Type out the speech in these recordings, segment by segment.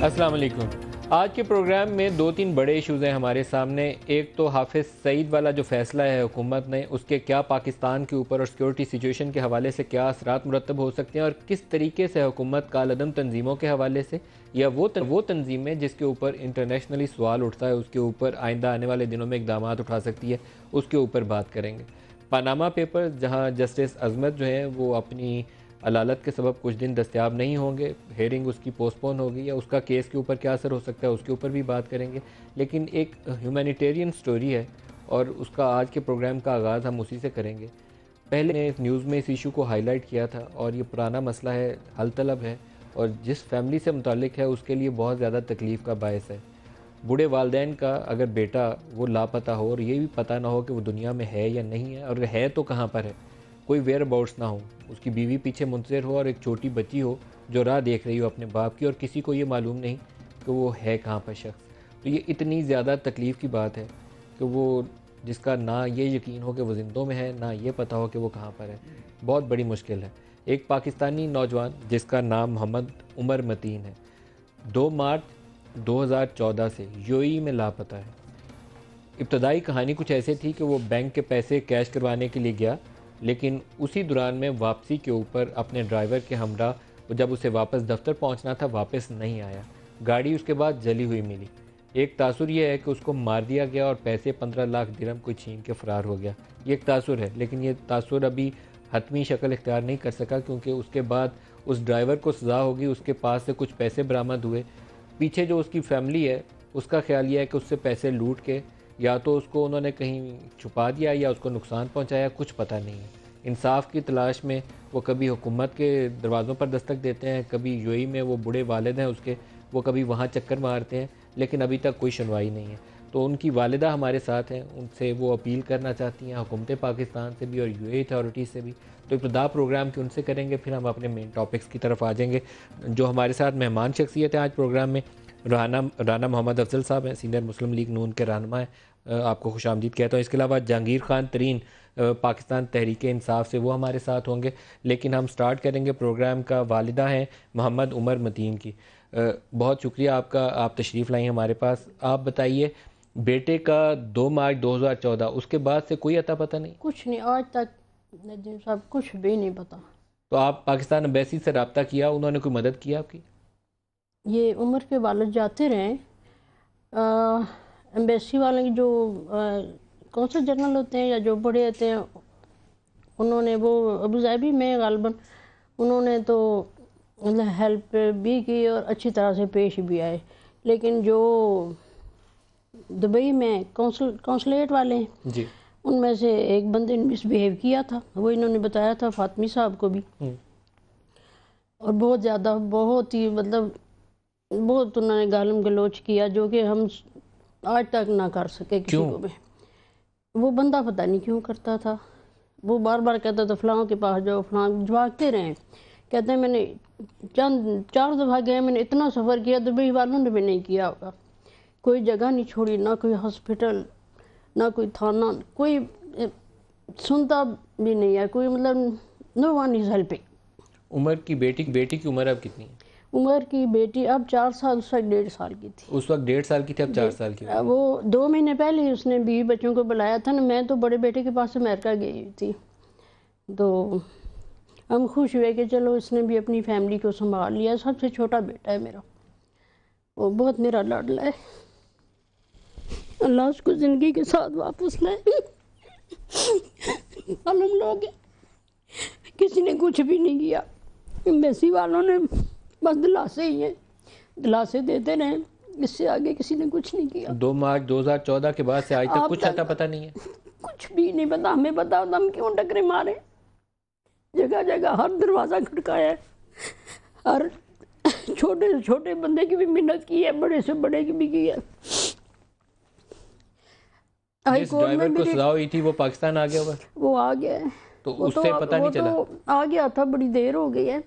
السلام علیکم۔ آج کے پروگرام میں دو تین بڑے ایشوز ہیں ہمارے سامنے۔ ایک تو حافظ سعید والا جو فیصلہ ہے حکومت نے، اس کے کیا پاکستان کے اوپر اور سیکورٹی سچویشن کے حوالے سے کیا اثرات مرتب ہو سکتے ہیں، اور کس طریقے سے حکومت کالعدم تنظیموں کے حوالے سے یا وہ تنظیمیں جس کے اوپر انٹرنیشنلی سوال اٹھتا ہے، اس کے اوپر آئندہ آنے والے دنوں میں اقدامات اٹھا سکتی ہے، اس کے اوپر بات کریں گے۔ پاناما پیپر، جہاں جسٹس عظمت جو ہیں وہ اپنی علالت کے سبب کچھ دن دستیاب نہیں ہوں گے، ہیئرنگ اس کی پوسٹ پون ہوگی، یا اس کا کیس کے اوپر کیا اثر ہو سکتا ہے اس کے اوپر بھی بات کریں گے۔ لیکن ایک ہیومینیٹیرین سٹوری ہے اور اس کا آج کے پروگرام کا آغاز ہم اسی سے کریں گے۔ پہلے نے نیوز میں اس ایشو کو ہائی لائٹ کیا تھا، اور یہ پرانا مسئلہ ہے، حل طلب ہے، اور جس فیملی سے متعلق ہے اس کے لیے بہت زیادہ تکلیف کا باعث ہے۔ بوڑھے والدین کا اگر بیٹا وہ لاپتہ ہو اور یہ بھی پتہ نہ ہو کہ وہ دنیا میں ہے یا نہیں ہے، اور ہے تو کہاں پر ہے، کوئی ویئر اباؤٹس نہ ہو، اس کی بیوی پیچھے منتظر ہو اور ایک چھوٹی بچی ہو جو راہ دیکھ رہی ہو اپنے باپ کی، اور کسی کو یہ معلوم نہیں کہ وہ ہے کہاں پر شخص، تو یہ اتنی زیادہ تکلیف کی بات ہے کہ وہ جس کا نہ یہ یقین ہو کہ وہ زندوں میں ہے، نہ یہ پتہ ہو کہ وہ کہاں پر ہے، بہت بڑی مشکل ہے۔ ایک پاکستانی نوجوان جس کا نام محمد عمر متین ہے، 2 مارچ 2014 سے UAE میں لاپتہ ہے۔ ابتدائی کہانی کچھ ایسے تھی کہ وہ بینک کے پیسے کیش کروانے کے لیے گیا، لیکن اسی دوران میں واپسی کے اوپر اپنے ڈرائیور کے ہمراہ جب اسے واپس دفتر پہنچنا تھا واپس نہیں آیا، گاڑی اس کے بعد جلی ہوئی ملی۔ ایک تاثر یہ ہے کہ اس کو مار دیا گیا اور پیسے 15 لاکھ درہم کوئی چھین کے فرار ہو گیا۔ یہ ایک تاثر ہے، لیکن یہ تاثر ابھی حتمی شکل اختیار نہیں کر سکا، کیونکہ اس کے بعد اس ڈرائیور کو سزا ہوگی، اس کے پاس سے کچھ پیسے برآمد ہوئے۔ پیچھے جو اس کی فیملی ہے اس کا خیال یہ ہے کہ اس سے پیسے لوٹ کے یا تو اس کو انہوں نے کہیں چھپا دیا یا اس کو نقصان پہنچایا، کچھ پتہ نہیں ہے۔ انصاف کی تلاش میں وہ کبھی حکومت کے دروازوں پر دستک دیتے ہیں، کبھی UAE میں وہ بوڑھے والد ہیں اس کے، وہ کبھی وہاں چکر مارتے ہیں، لیکن ابھی تک کوئی سنوائی نہیں ہے۔ تو ان کی والدہ ہمارے ساتھ ہیں، ان سے وہ اپیل کرنا چاہتی ہیں، حکومت پاکستان سے بھی اور UAE اتھارٹی سے بھی۔ تو ابتدا پروگرام کی ان سے کریں گے، پھر ہم اپنے مین ٹاپکس کی طرف آ جائیں گے۔ جو ہمارے ساتھ مہمان شخصیت ہیں آج پروگرام میں، رانا محمد افضل صاحب ہیں، سینئر مسلم لیگ نون کے رہنما ہیں، آپ کو خوش آمدید کہتا ہوں۔ اس کے علاوہ جہانگیر خان ترین پاکستان تحریک انصاف سے، وہ ہمارے ساتھ ہوں گے۔ لیکن ہم سٹارٹ کریں گے پروگرام کا والدہ ہیں محمد عمر متین کی۔ بہت شکریہ آپ کا، آپ تشریف لائیں ہمارے پاس۔ آپ بتائیے، بیٹے کا 2 مارچ 2014، اس کے بعد سے کوئی عطا پتہ نہیں؟ کچھ نہیں، آج تک ندیم صاحب کچھ بھی نہیں پتا۔ تو آپ پاکستان ایمبیسی سے رابطہ کیا، انہوں نے کوئی مدد کیا آپ کی؟ یہ عمر کے والد جاتے رہے، ایمبیسی والے جو کونسل جنرل ہوتے ہیں یا جو بڑے ہوتے ہیں، انہوں نے وہ ابوظہبی میں غالباً انہوں نے تو ہیلپ بھی کی اور اچھی طرح سے پیش بھی آئے، لیکن جو دبئی میں کونسلیٹ والے ہیں جی، ان میں سے ایک بندے نے مس بیہیو کیا تھا، وہ انہوں نے بتایا تھا فاطمی صاحب کو بھی، اور بہت زیادہ، بہت ہی مطلب بہت انہوں نے گالم گلوچ کیا، جو کہ ہم آج تک نہ کر سکے کسی کو بھی۔ وہ بندہ پتہ نہیں کیوں کرتا تھا، وہ بار بار کہتا تھا فلاں کے پاس جاؤ، فلاں جھانکتے رہے، کہتے ہیں میں نے 4 دفعہ گئے، میں نے اتنا سفر کیا دبئی والوں نے بھی نہیں کیا ہوگا، کوئی جگہ نہیں چھوڑی، نہ کوئی ہاسپٹل، نہ کوئی تھانہ، کوئی سنتا بھی نہیں ہے، کوئی مطلب نو ون از ہیلپنگ۔ عمر کی بیٹی کی عمر اب کتنی ہے؟ عمر کی بیٹی اب 4 سال، اس وقت 1.5 سال کی تھی۔ اس وقت 1.5 سال کی تھی، اب 4 سال کی ہوئی۔ وہ 2 مہینے پہلے اس نے بیوی بچوں کو بلایا تھا نا، میں تو بڑے بیٹے کے پاس امریکہ گئی ہوئی تھی، تو ہم خوش ہوئے کہ چلو اس نے بھی اپنی فیملی کو سنبھال لیا۔ سب سے چھوٹا بیٹا ہے میرا، وہ بہت میرا لاڈلا ہے، اللہ اس کو زندگی کے ساتھ واپس لائے۔ ہم لوگ کسی نے کچھ بھی نہیں کیا، ایمبیسی والوں نے بس دلاسے ہی ہیں، دلاسے دیتے رہے، اس سے آگے کسی نے کچھ نہیں کیا۔ 2 مارچ 2014 کے بعد سے آج تک کچھ عطا پتہ نہیں ہے؟ کچھ بھی نہیں پتا، ہمیں پتا ہوتا ہم کیوں ٹکرے مارے، جگہ جگہ ہر دروازہ کھٹکایا ہے، ہر چھوٹے سے چھوٹے بندے کی بھی محنت کی ہے، بڑے سے بڑے کی بھی کی ہے۔ جس ڈرائیور کو سزا ہوئی تھی وہ پاکستان آ گیا ہوگا؟ وہ آ گیا ہے، تو اس سے پتہ نہیں چلا؟ آ گیا تھا، بڑی دیر ہو گئی ہے،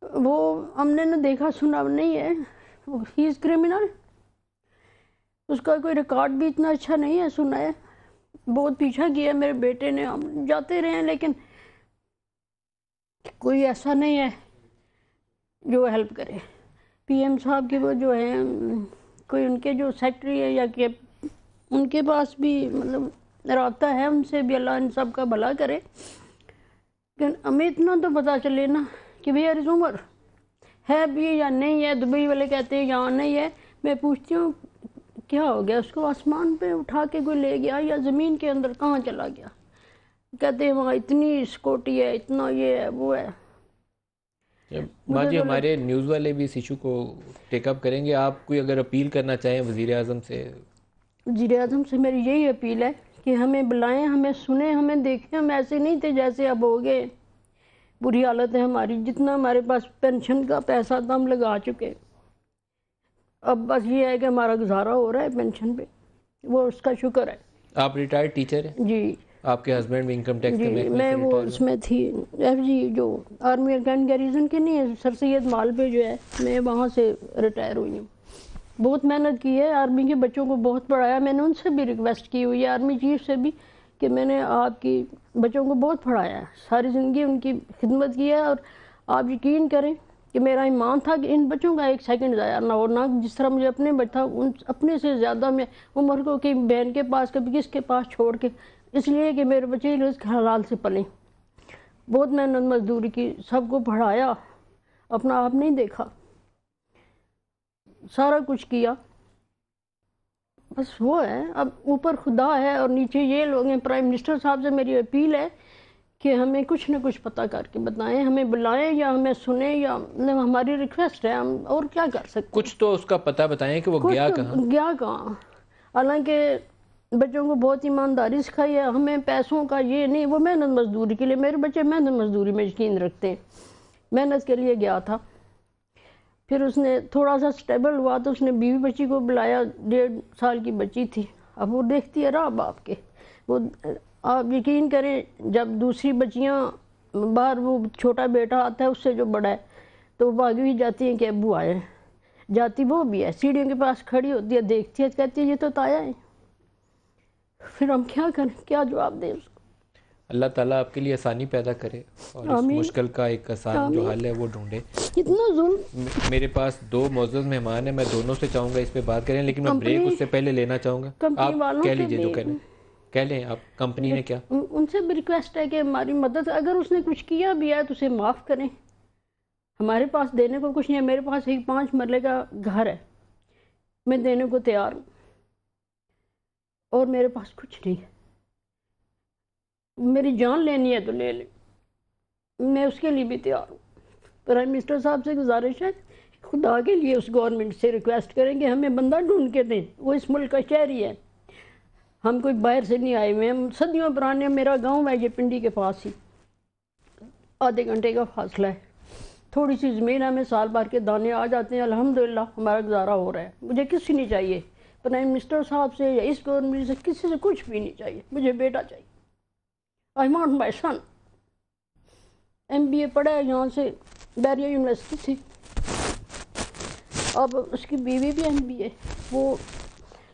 وہ ہم نے نہ دیکھا سنا نہیں ہے، ہی از کرمنل، اس کا کوئی ریکارڈ بھی اتنا اچھا نہیں ہے، سنا ہے بہت پیچھا کیا میرے بیٹے نے، ہم جاتے رہے ہیں لیکن کوئی ایسا نہیں ہے جو ہیلپ کرے، پی ایم صاحب کے وہ جو ہیں کوئی ان کے جو سیکٹری ہے یا کہ ان کے پاس بھی مطلب رابطہ ہے ان سے بھی، اللہ ان سب کا بھلا کرے. لیکن ہمیں اتنا تو پتہ چلے نا کہ بھئی ارض عمر ہے بھی یا نہیں ہے. دبئی والے کہتے ہیں یہاں نہیں ہے. میں پوچھتی ہوں کیا ہو گیا اس کو؟ آسمان پہ اٹھا کے کوئی لے گیا یا زمین کے اندر کہاں چلا گیا؟ کہتے ہیں وہاں اتنی سیکورٹی ہے، اتنا یہ ہے وہ ہے. ماں جی ہمارے نیوز والے بھی اس ایشو کو ٹیک اپ کریں گے. آپ کوئی اگر اپیل کرنا چاہیں وزیر اعظم سے؟ وزیر اعظم سے میری یہی اپیل ہے کہ ہمیں بلائیں، ہمیں سنیں، ہمیں دیکھیں. ہم ایسے نہیں تھے جیسے اب ہو گئے. بری حالت ہے ہماری. جتنا ہمارے پاس پینشن کا پیسہ تھا ہم لگا چکے. اب بس یہ ہے کہ ہمارا گزارا ہو رہا ہے پینشن پہ، وہ اس کا شکر ہے. آپ ریٹائرڈ ٹیچر ہیں؟ جی آپ کے ہسبینڈ بھی انکم ٹیکس کے جی محکمے میں سے وہ ریٹائر اس ہوئے؟ میں تھی ایف جی جو آرمی ارکان گیریزن کے نہیں ہے سر سید مال پہ جو ہے، میں وہاں سے ریٹائر ہوئی ہوں. بہت محنت کی ہے، آرمی کے بچوں کو بہت پڑھایا. میں نے ان سے بھی ریکویسٹ کی ہوئی ہے آرمی چیف سے بھی کہ میں نے آپ کی بچوں کو بہت پڑھایا ہے، ساری زندگی ان کی خدمت کی ہے. اور آپ یقین کریں کہ میرا ایمان تھا کہ ان بچوں کا ایک سیکنڈ ضائع نہ ہو. نہ جس طرح مجھے اپنے بچہ ان اپنے سے زیادہ میں عمر کو کہ بہن کے پاس کبھی کس کے پاس چھوڑ کے، اس لیے کہ میرے بچے رزق حلال سے پلیں. بہت محنت مزدوری کی، سب کو پڑھایا، اپنا آپ نہیں دیکھا، سارا کچھ کیا. بس وہ ہے، اب اوپر خدا ہے اور نیچے یہ لوگ ہیں. پرائم منسٹر صاحب سے میری اپیل ہے کہ ہمیں کچھ نہ کچھ پتہ کر کے بتائیں، ہمیں بلائیں یا ہمیں سنیں، یا ہماری ریکویسٹ ہے. ہم اور کیا کر سکتے ہیں؟ کچھ تو اس کا پتہ بتائیں کہ وہ گیا کہاں. گیا کہاں؟ حالانکہ بچوں کو بہت ایمانداری سکھائی ہے. ہمیں پیسوں کا یہ نہیں، وہ محنت مزدوری کے لیے، میرے بچے محنت مزدوری میں یقین رکھتے ہیں. محنت کے لیے گیا تھا. پھر اس نے تھوڑا سا سٹیبل ہوا تو اس نے بیوی بچی کو بلایا. 1.5 سال کی بچی تھی. اب وہ دیکھتی ہے راہ باپ کے. وہ آپ یقین کریں جب دوسری بچیاں باہر، وہ چھوٹا بیٹا آتا ہے اس سے جو بڑا ہے، تو وہ بھاگی ہوئی جاتی ہیں کہ ابو آئے ہیں. جاتی وہ بھی ہے، سیڑھیوں کے پاس کھڑی ہوتی ہے، دیکھتی ہے، کہتی ہے یہ تو تایا ہے. پھر ہم کیا کریں، کیا جواب دیں اس کو؟ اللہ تعالیٰ آپ کے لیے آسانی پیدا کرے اور اس آمین مشکل کا ایک آسان جو آمین. حل ہے وہ ڈھونڈے. اتنا ظلم. میرے پاس 2 معزز مہمان ہیں، میں دونوں سے چاہوں گا اس پہ بات کریں، لیکن میں بریک اس سے پہلے لینا چاہوں گا. کمپنی آپ والوں کہہ سے لیجئے جو بھی کہنا کہہ لیں. آپ کمپنی نے کیا؟ ان سے بھی ریکویسٹ ہے کہ ہماری مدد، اگر اس نے کچھ کیا بھی ہے تو اسے معاف کریں. ہمارے پاس دینے کو کچھ نہیں ہے. میرے پاس ایک 5 مرلے کا گھر ہے، میں دینے کو تیار ہوں، اور میرے پاس کچھ نہیں ہے. میری جان لینی ہے تو لے لیں، میں اس کے لیے بھی تیار ہوں. پرائم منسٹر صاحب سے گزارش ہے خدا کے لیے اس گورنمنٹ سے ریکویسٹ کریں کہ ہمیں بندہ ڈھونڈ کے دیں. وہ اس ملک کا شہری ہے، ہم کوئی باہر سے نہیں آئے ہوئے. ہم صدیوں پرانے، میرا گاؤں ہے یہ پنڈی کے پاس ہی، آدھے گھنٹے کا فاصلہ ہے. تھوڑی سی زمین ہمیں سال بھر کے دانے آ جاتے ہیں، الحمدللہ ہمارا گزارا ہو رہا ہے. مجھے کسی نہیں چاہیے، پرائم منسٹر صاحب سے یا اس گورنمنٹ سے کسی سے کچھ بھی نہیں چاہیے. مجھے بیٹا چاہیے. I want my son. MBA پڑھا ہے یہاں سے بیریا یونیورسٹی سے. اب اس کی بیوی بھی MBA، وہ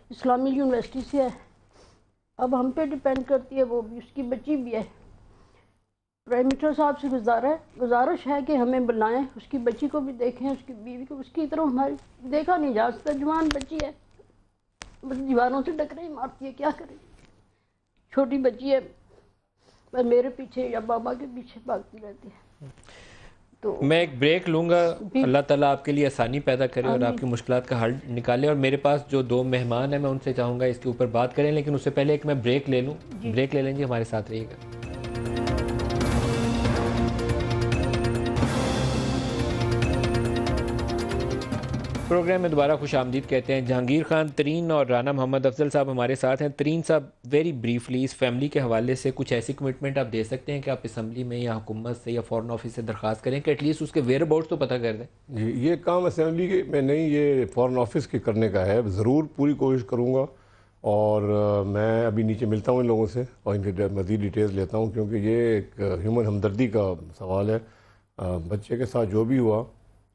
اسلامی یونیورسٹی سے ہے. اب ہم پہ ڈیپینڈ کرتی ہے، وہ بھی، اس کی بچی بھی ہے. پرائم منسٹر صاحب سے گزارش ہے کہ ہمیں بلائیں، اس کی بچی کو بھی دیکھیں، اس کی بیوی کو. اس کی طرح ہماری دیکھا نہیں جا سکتا. جوان بچی ہے، بس دیواروں سے ٹکرے ہی مارتی ہے. کیا کریں؟ چھوٹی بچی ہے، بس میرے پیچھے یا بابا کے پیچھے بھاگتی رہتی ہے. تو میں ایک بریک لوں گا. اللہ تعالیٰ آپ کے لیے آسانی پیدا کرے اور آپ کی مشکلات کا حل نکالے. اور میرے پاس جو 2 مہمان ہیں میں ان سے چاہوں گا اس کے اوپر بات کریں، لیکن اس سے پہلے ایک میں بریک لے لوں. بریک لے لیں گے، ہمارے ساتھ رہیے گا. پروگرام میں دوبارہ خوش آمدید کہتے ہیں. جہانگیر خان ترین اور رانا محمد افضل صاحب ہمارے ساتھ ہیں. ترین صاحب، ویری بریفلی اس فیملی کے حوالے سے کچھ ایسی کمٹمنٹ آپ دے سکتے ہیں کہ آپ اسمبلی میں یا حکومت سے یا فارن آفس سے درخواست کریں کہ ایٹ لیسٹ اس کے ویئر اباؤٹس تو پتہ کر دیں؟ جی، یہ کام اسمبلی میں نہیں، یہ فارن آفس کے کرنے کا ہے. ضرور پوری کوشش کروں گا، اور میں ابھی نیچے ملتا ہوں ان لوگوں سے اور ان کے مزید ڈیٹیلز لیتا ہوں، کیونکہ یہ ایک ہیومن ہمدردی کا سوال ہے. بچے کے ساتھ جو بھی ہوا،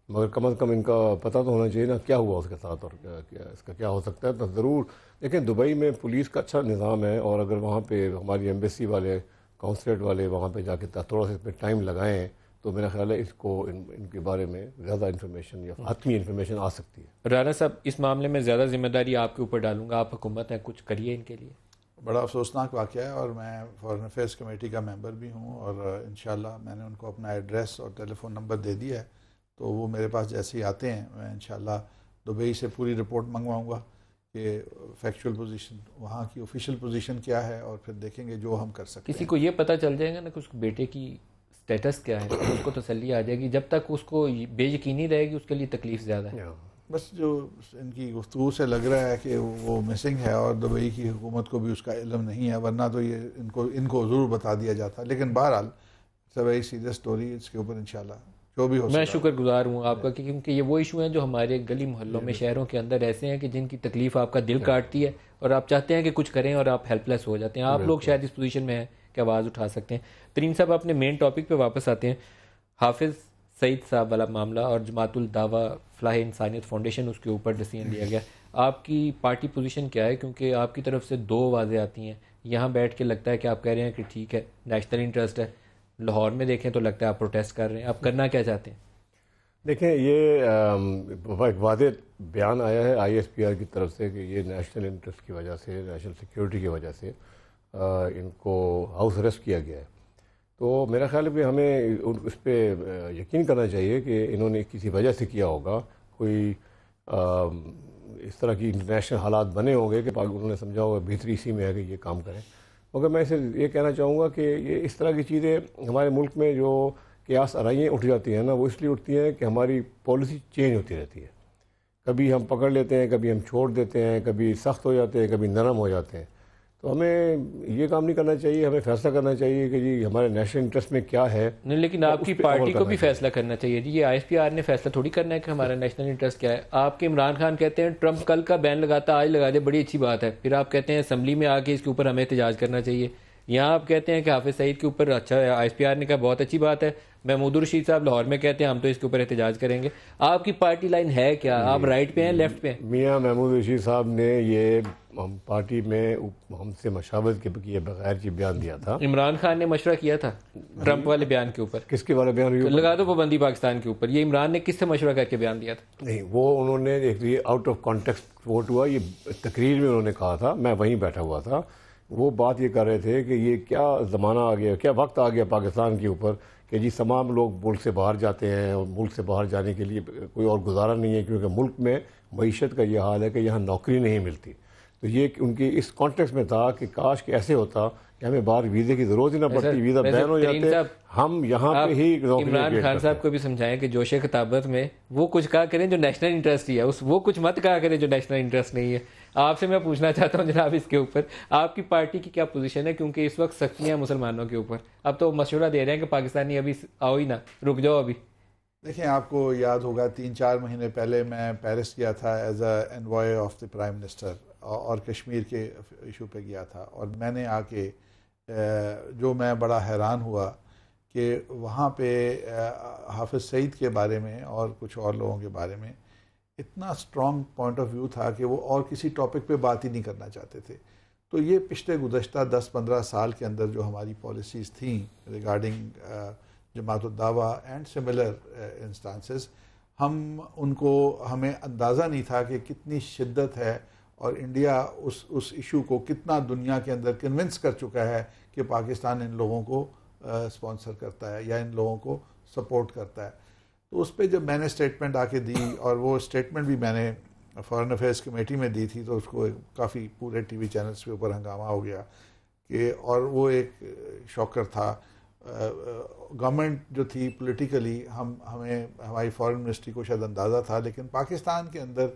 مگر کم از کم ان کا پتہ تو ہونا چاہیے نا کیا ہوا اس کے ساتھ اور اس کا کیا ہو سکتا ہے. تو ضرور دیکھیں، دبئی میں پولیس کا اچھا نظام ہے، اور اگر وہاں پہ ہماری ایمبیسی والے، کونسلیٹ والے وہاں پہ جا کے تھوڑا سا اس پہ ٹائم لگائیں تو میرا خیال ہے اس کو ان کے بارے میں زیادہ انفارمیشن یا حتمی انفارمیشن آ سکتی ہے. رانا صاحب اس معاملے میں زیادہ ذمہ داری آپ کے اوپر ڈالوں گا, آپ حکومت ہیں, کچھ کریے ان کے لیے. بڑا افسوسناک واقعہ ہے اور میں فارن افیئرس کمیٹی کا ممبر بھی ہوں اور انشاءاللہ میں نے ان کو اپنا ایڈریس اور ٹیلی فون نمبر دے دیا ہے, تو وہ میرے پاس جیسے ہی آتے ہیں میں انشاءاللہ دبئی سے پوری رپورٹ منگواؤں گا کہ فیکچول پوزیشن وہاں کی آفیشیل پوزیشن کیا ہے اور پھر دیکھیں گے جو ہم کر سکتے ہیں. کسی کو یہ پتہ چل جائے گا نا کہ اس بیٹے کی سٹیٹس کیا ہے, اس کو تسلی آ جائے گی. جب تک اس کو بے یقینی رہے گی اس کے لیے تکلیف زیادہ ہے. بس جو ان کی گفتگو سے لگ رہا ہے کہ وہ مسنگ ہے اور دبئی کی حکومت کو بھی اس کا علم نہیں ہے, ورنہ تو یہ ان کو ضرور بتا دیا جاتا. لیکن بہرحال it's a very serious story, اس کے اوپر انشاءاللہ جو بھی ہو. میں شکر گزار ہوں آپ کا, کیونکہ یہ وہ ایشو ہیں جو ہمارے گلی محلوں میں شہروں کے اندر ایسے ہیں کہ جن کی تکلیف آپ کا دل کاٹتی ہے اور آپ چاہتے ہیں کہ کچھ کریں اور آپ ہیلپ لیس ہو جاتے ہیں. آپ لوگ شاید اس پوزیشن میں ہیں کہ آواز اٹھا سکتے ہیں. ترین صاحب اپنے مین ٹاپک پہ واپس آتے ہیں. حافظ سعید صاحب والا معاملہ اور جماعت الدعوہ فلاح انسانیت فاؤنڈیشن, اس کے اوپر ڈیسیژن لیا گیا. آپ کی پارٹی پوزیشن کیا ہے؟ کیونکہ آپ کی طرف سے دو آوازیں آتی ہیں. یہاں بیٹھ کے لگتا ہے کہ آپ کہہ رہے ہیں کہ ٹھیک ہے نیشنل انٹرسٹ ہے, لاہور میں دیکھیں تو لگتا ہے آپ پروٹیسٹ کر رہے ہیں. آپ کرنا کیا چاہتے ہیں؟ دیکھیں یہ ایک واضح بیان آیا ہے آئی ایس پی آر کی طرف سے کہ یہ نیشنل انٹرسٹ کی وجہ سے, نیشنل سیکیورٹی کی وجہ سے ان کو ہاؤس اریسٹ کیا گیا ہے. تو میرا خیال ہے کہ ہمیں اس پہ یقین کرنا چاہیے کہ انہوں نے کسی وجہ سے کیا ہوگا. کوئی اس طرح کی انٹرنیشنل حالات بنے ہوں گے کہ انہوں نے سمجھا ہوگا بہتری اسی میں ہے کہ یہ کام کریں. مگر میں اسے یہ کہنا چاہوں گا کہ یہ اس طرح کی چیزیں ہمارے ملک میں جو قیاس آرائیاں اٹھ جاتی ہیں نا, وہ اس لیے اٹھتی ہیں کہ ہماری پالیسی چینج ہوتی رہتی ہے. کبھی ہم پکڑ لیتے ہیں, کبھی ہم چھوڑ دیتے ہیں, کبھی سخت ہو جاتے ہیں, کبھی نرم ہو جاتے ہیں. تو ہمیں یہ کام نہیں کرنا چاہیے. ہمیں فیصلہ کرنا چاہیے کہ جی ہمارے نیشنل انٹرسٹ میں کیا ہے. نہیں, لیکن آپ کی پارٹی کو بھی فیصلہ کرنا چاہیے. جی یہ آئی ایس پی آر نے فیصلہ تھوڑی کرنا ہے کہ ہمارا نیشنل انٹرسٹ کیا ہے. آپ کے عمران خان کہتے ہیں ٹرمپ کل کا بین لگاتا آج لگا دے, بڑی اچھی بات ہے. پھر آپ کہتے ہیں اسمبلی میں آ کے اس کے اوپر ہمیں احتجاج کرنا چاہیے. یہاں آپ کہتے ہیں کہ حافظ سعید کے اوپر اچھا ہے, آئی ایس پی آر نے کہا بہت اچھی بات ہے. محمود الرشید صاحب لاہور میں کہتے ہیں ہم تو اس کے اوپر احتجاج کریں گے. آپ کی پارٹی لائن ہے کیا؟ آپ رائٹ پہ ہیں لیفٹ پہ ہیں؟ میاں محمود الرشید صاحب نے یہ پارٹی میں ہم سے مشاورت کیے بغیر یہ بیان دیا تھا. عمران خان نے مشورہ کیا تھا ٹرمپ والے بیان کے اوپر. کس کے والے بیان؟ لگا دو پابندی پاکستان کے اوپر. یہ عمران نے کس سے مشورہ کر کے بیان دیا تھا؟ نہیں, وہ انہوں نے ایک آؤٹ آف کانٹیکسٹ ووٹ ہوا. یہ تقریر میں انہوں نے کہا تھا, میں وہیں بیٹھا ہوا تھا. وہ بات یہ کر رہے تھے کہ یہ کیا زمانہ آ گیا, کیا وقت آ گیا پاکستان کے اوپر کہ جی تمام لوگ ملک سے باہر جاتے ہیں اور ملک سے باہر جانے کے لیے کوئی اور گزارا نہیں ہے, کیونکہ ملک میں معیشت کا یہ حال ہے کہ یہاں نوکری نہیں ملتی. تو یہ ان کی اس کانٹیکس میں تھا کہ کاش کہ ایسے ہوتا کہ ہمیں باہر ویزے کی ضرورت ہی نہ پڑتی, ویزا بین ہو جاتے, ہم یہاں پہ ہی نوکری. عمران خان صاحب کو بھی سمجھائیں کہ جوش خطابت میں وہ کچھ کہا کریں جو نیشنل انٹرسٹ ہی ہے, وہ کچھ مت کہا کریں جو نیشنل انٹرسٹ نہیں ہے. آپ سے میں پوچھنا چاہتا ہوں جناب اس کے اوپر آپ کی پارٹی کی کیا پوزیشن ہے, کیونکہ اس وقت سختیاں مسلمانوں کے اوپر. اب تو مشورہ دے رہے ہیں کہ پاکستانی ابھی آؤ ہی نہ, رک جاؤ ابھی. دیکھیں آپ کو یاد ہوگا 3-4 مہینے پہلے میں پیرس گیا تھا as a envoy of the prime minister, اور کشمیر کے ایشو پہ گیا تھا. اور میں نے آ کے جو میں بڑا حیران ہوا کہ وہاں پہ حافظ سعید کے بارے میں اور کچھ اور لوگوں کے بارے میں اتنا اسٹرانگ پوائنٹ آف ویو تھا کہ وہ اور کسی ٹاپک پہ بات ہی نہیں کرنا چاہتے تھے. تو یہ پچھلے گزشتہ 10-15 سال کے اندر جو ہماری پالیسیز تھیں ریگارڈنگ جماعت الدعوہ اینڈ سملر انسٹانسز, ہمیں اندازہ نہیں تھا کہ کتنی شدت ہے اور انڈیا اس ایشو کو کتنا دنیا کے اندر کنونس کر چکا ہے کہ پاکستان ان لوگوں کو اسپانسر کرتا ہے یا ان لوگوں کو سپورٹ کرتا ہے. تو اس پہ جب میں نے اسٹیٹمنٹ آ کے دی, اور وہ اسٹیٹمنٹ بھی میں نے فارن افیئرس کمیٹی میں دی تھی, تو اس کو کافی پورے ٹی وی چینلز کے اوپر ہنگامہ ہو گیا کہ, اور وہ ایک شاکر تھا. گورنمنٹ جو تھی پولیٹیکلی ہمیں ہماری فارن منسٹری کو شاید اندازہ تھا, لیکن پاکستان کے اندر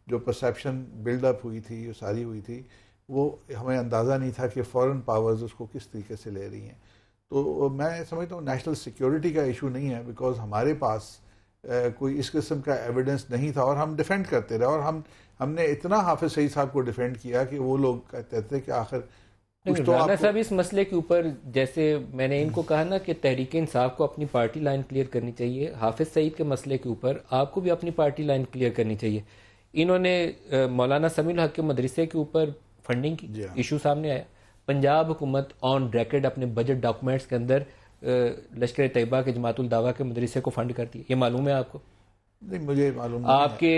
جو پرسیپشن بلڈ اپ ہوئی تھی, جو ساری ہوئی تھی, وہ ہمیں اندازہ نہیں تھا کہ فارن پاورز اس کو کس طریقے سے لے رہی ہیں. تو میں سمجھتا ہوں نیشنل سیکیورٹی کا ایشو نہیں ہے, بیکاز ہمارے پاس کوئی اس قسم کا ایویڈنس نہیں تھا, اور ہم ڈیفینڈ کرتے رہے. اور ہم نے اتنا حافظ سعید صاحب کو ڈیفینڈ کیا کہ وہ لوگ کہتے تھے کہ آخر رانا صاحب اس مسئلے کے اوپر, جیسے میں نے ان کو کہا نا کہ تحریک انصاف کو اپنی پارٹی لائن کلیئر کرنی چاہیے, حافظ سعید کے مسئلے کے اوپر آپ کو بھی اپنی پارٹی لائن کلیئر کرنی چاہیے. انہوں نے مولانا سمیع الحق کے مدرسے کے اوپر فنڈنگ کی ایشو سامنے آیا. پنجاب حکومت آن ریکارڈ اپنے بجٹ ڈاکومنٹس کے اندر لشکر طیبہ کے جماعت الدعوہ کے مدرسے کو فنڈ کرتی ہے، یہ معلوم ہے آپ کو؟ نہیں مجھے معلوم آپ کے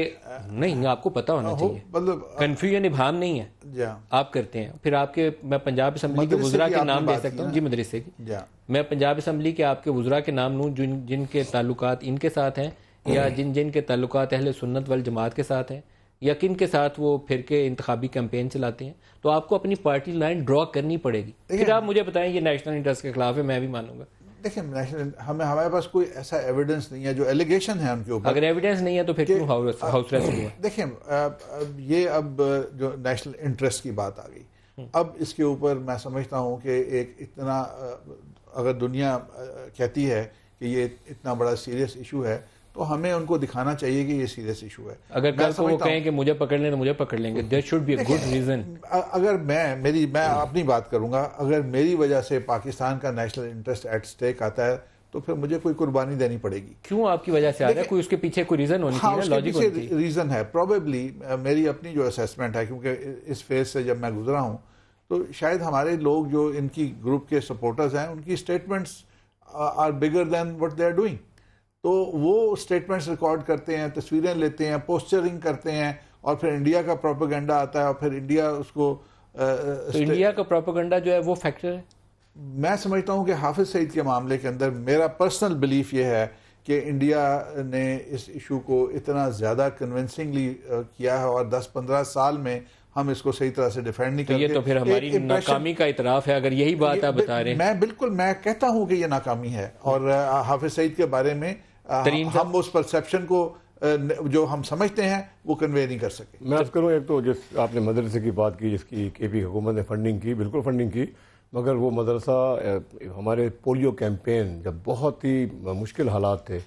نہیں، آپ کو پتہ ہونا چاہیے، مطلب کنفیوژن ابہام نہیں ہے، آپ کرتے ہیں۔ پھر آپ کے میں پنجاب اسمبلی کے وزراء کے نام لے سکتا ہوں، جی مدرسے کی، میں پنجاب اسمبلی کے آپ کے وزراء کے نام لوں جن کے تعلقات ان کے ساتھ ہیں، یا جن کے تعلقات اہل سنت والجماعت کے ساتھ ہیں، یا کن کے ساتھ وہ پھر کے انتخابی کیمپین چلاتے ہیں، تو آپ کو اپنی پارٹی لائن ڈرا کرنی پڑے گی۔ پھر آپ مجھے بتائیں یہ نیشنل انٹرسٹ کے خلاف ہے، میں بھی مانوں گا۔ دیکھیں ہمارے پاس کوئی ایسا ایویڈنس نہیں ہے، جو ایلیگیشن ہے ان کے اوپر، اگر ایویڈنس نہیں ہے تو پھر کیوں ہاؤس ریسٹ ہوا؟ دیکھیں یہ اب جو نیشنل انٹرسٹ کی بات آ گئی، اب اس کے اوپر میں سمجھتا ہوں کہ ایک اتنا اگر دنیا کہتی ہے کہ یہ اتنا بڑا سیریس ایشو ہے تو ہمیں ان کو دکھانا چاہیے کہ یہ سیریس ایشو ہے۔ اگر کل کو وہ کہیں کہ مجھے پکڑ لیں تو مجھے پکڑ لیں گے، there should be a good reason. اگر میں اپنی بات کروں گا، اگر میری وجہ سے پاکستان کا نیشنل انٹرسٹ ایٹ سٹیک آتا ہے تو پھر مجھے کوئی قربانی دینی پڑے گی۔ کیوں آپ کی وجہ سے آ رہا ہے؟ کوئی اس کے پیچھے کوئی ریزن ہونی چاہیے، لاجک ہونی چاہیے۔ ریزن ہے پروبیبلی، میری اپنی جو اسیسمنٹ ہے، کیونکہ اس فیز سے جب میں گزرا ہوں تو شاید ہمارے لوگ جو ان کی گروپ کے سپورٹرز ہیں ان کی statements are bigger than what they are doing, تو وہ اسٹیٹمنٹس ریکارڈ کرتے ہیں، تصویریں لیتے ہیں، پوسچرنگ کرتے ہیں، اور پھر انڈیا کا پروپیگنڈا آتا ہے، اور پھر انڈیا اس کو تو انڈیا کا پروپیگنڈا جو ہے وہ فیکٹر ہے۔ میں سمجھتا ہوں کہ حافظ سعید کے معاملے کے اندر میرا پرسنل بلیف یہ ہے کہ انڈیا نے اس ایشو کو اتنا زیادہ کنونسنگلی کیا ہے، اور 10-15 سال میں ہم اس کو صحیح طرح سے ڈیفینڈ نہیں کرتے۔ یہ تو پھر ہماری ناکامی کا اعتراف ہے، اگر یہی بات آپ بتا رہے ہیں۔ میں کہتا ہوں کہ یہ ناکامی ہے، اور حافظ سعید کے بارے میں ہم اس پرسیپشن کو جو ہم سمجھتے ہیں وہ کنوے نہیں کر سکے۔ میں عرض کروں، ایک تو جس آپ نے مدرسے کی بات کی، جس کی کے پی حکومت نے فنڈنگ کی، بالکل فنڈنگ کی، مگر وہ مدرسہ ہمارے پولیو کیمپین جب بہت ہی مشکل حالات تھے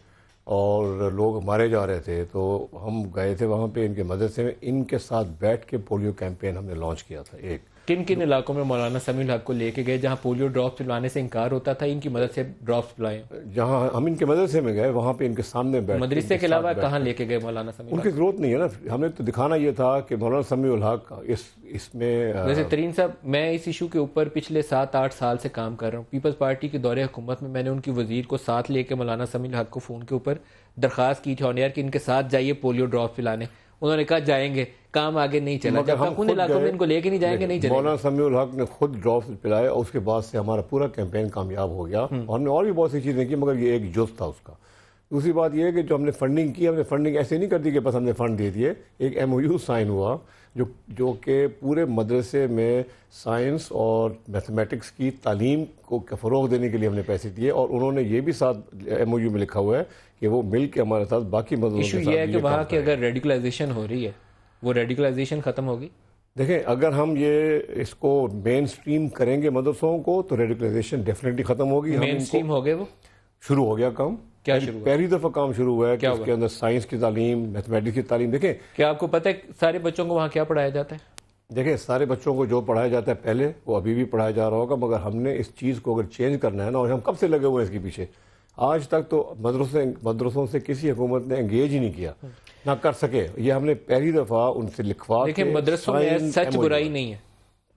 اور لوگ مارے جا رہے تھے، تو ہم گئے تھے وہاں پہ ان کے مدرسے میں، ان کے ساتھ بیٹھ کے پولیو کیمپین ہم نے لانچ کیا تھا۔ ایک کن کن علاقوں میں مولانا سمیع الحق کو لے کے گئے جہاں پولیو ڈراپس پلانے سے انکار ہوتا تھا، ان کی مدد سے ڈراپس پلائے؟ جہاں ہم ان کے مدرسے میں گئے وہاں پہ ان کے سامنے بیٹھ، مدرسے کے علاوہ کہاں لے کے گئے مولانا سمیع ان کی ضرورت نہیں ہے نا، ہم نے تو دکھانا یہ تھا کہ مولانا سمیع الحق اس میں۔ ویسے ترین صاحب، میں اس ایشو کے اوپر پچھلے 7-8 سال سے کام کر رہا ہوں۔ پیپلز پارٹی کے دور حکومت میں نے ان کی وزیر کو ساتھ لے کے مولانا سمیع الحق کو فون کے اوپر درخواست کی تھی آن ایئر کہ ان کے ساتھ جائیے پولیو ڈراپ پلانے، انہوں نے کہا جائیں گے، کام آگے نہیں چلا، جب تک ان علاقوں میں ان کو لے کے نہیں جائیں گے نہیں چلے گا۔ مولانا سمیع الحق نے خود ڈراپس پلائے، اور اس کے بعد سے ہمارا پورا کیمپین کامیاب ہو گیا، اور ہم نے اور بھی بہت سی چیزیں کی، مگر یہ ایک جز تھا اس کا۔ دوسری بات یہ ہے کہ جو ہم نے فنڈنگ کی، ہم نے فنڈنگ ایسے نہیں کر دی کہ بس ہم نے فنڈ دے دیے، ایک MOU سائن ہوا جو کہ پورے مدرسے میں سائنس اور میتھمیٹکس کی تعلیم کو فروغ دینے کے لیے ہم نے پیسے دیے، اور انہوں نے یہ بھی ساتھ MOU میں لکھا ہوا ہے کہ وہ مل کے ہمارے ساتھ باقی مدرسوں کے ساتھ۔ ایشو یہ ہے کہ وہاں کی اگر ریڈیکلائزیشن ہو رہی ہے، وہ ریڈیکلائزیشن ختم ہوگی؟ دیکھیں، اگر ہم اس کو مین سٹریم کریں گے مدرسوں کو تو ریڈیکلائزیشن ڈیفینیٹلی ختم ہوگی۔ مین سٹریم ہو گئے، وہ شروع ہو گیا کام، کیا شروع؟ پہلی دفعہ کام شروع ہوا ہے کہ اس کے اندر سائنس کی تعلیم، میتھمیٹکس کی تعلیم۔ دیکھیں، کیا آپ کو پتہ ہے سارے بچوں کو وہاں کیا پڑھایا جاتا ہے؟ دیکھیں، سارے بچوں کو جو پڑھایا جاتا ہے پہلے، وہ ابھی بھی پڑھایا جا رہا ہوگا، مگر ہم نے اس چیز کو اگر چینج کرنا ہے نا، اور ہم کب سے لگے ہوئے ہیں اس کے پیچھے، آج تک تو مدرسوں سے کسی حکومت نے انگیج ہی نہیں کیا، نہ کر سکے۔ یہ ہم نے پہلی دفعہ ان سے لکھوا کے۔ دیکھیں، مدرسوں میں سچ برائی نہیں ہے،